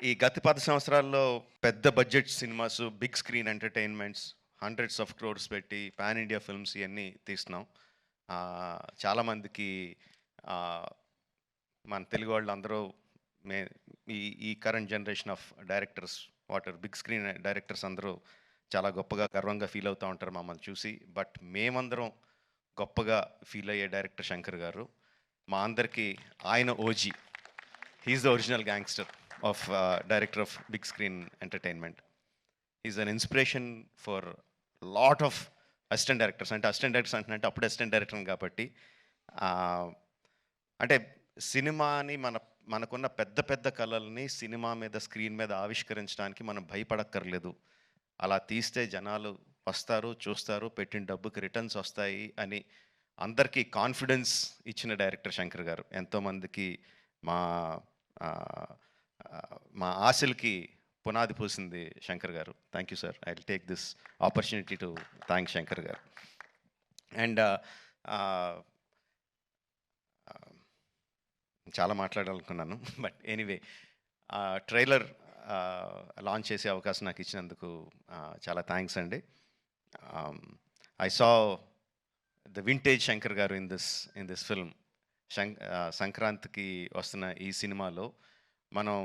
ఈ గత 10 సంవత్సరాల్లో పెద్ద budget cinemas, big screen entertainments, hundreds of crores పెట్టి పాన్ ఇండియా ఫిల్మ్స్ ఇయన్నీ తీస్తున్నాం. చాలామందికి ఆహ్, మన తెలుగు వాళ్ళందరూ మే ఈ ఈ current generation of directors big screen directors అందరూ చాలా గొప్పగా, గర్వంగా ఫీల్ అవుతా ఉంటారు మమ్మల్ని చూసి. బట్ మేమందరం గొప్పగా ఫీల్ అయ్యే డైరెక్టర్ శంకర్ గారు. మా అందరికీ ఆయన OG. He is the original gangster of director of big screen entertainment. He is an inspiration for lot of assistant directors. అంటే అసిస్టెంట్ డైరెక్టర్స్ అంటున్నంటే అప్పుడే అసిస్టెంట్ డైరెక్టర్‌ని కాబట్టి ఆహ్, అంటే సినిమాని మనకున్న పెద్ద పెద్ద కలల్ని సినిమా మీద, స్క్రీన్ మీద ఆవిష్కరించడానికి మనం భయపడక్కర్లేదు. అలా తీస్తే జనాలు వస్తారు, చూస్తారు, పెట్టిన డబ్బుకి రిటర్న్స్ వస్తాయి అని అందరికీ కాన్ఫిడెన్స్ ఇచ్చిన డైరెక్టర్ శంకర్ గారు. ఎంతోమందికి మా ఆహ్, మా ఆశలకి పునాది పూసింది శంకర్ గారు. Thank you sir. I will take this opportunity to thank Shankar గారు. అండ్ ఆహ్, చాలా మాట్లాడాలనుకున్నాను. బట్ ఎనీవే ట్రైలర్ లాంచ్ చేసే అవకాశం నాకు ఇచ్చినందుకు చాలా థ్యాంక్స్ అండి. I saw the vintage Shankar గారు ఇన్ దిస్ ఫిల్మ్. సంక్రాంతికి వస్తున్న ఈ సినిమాలో మనం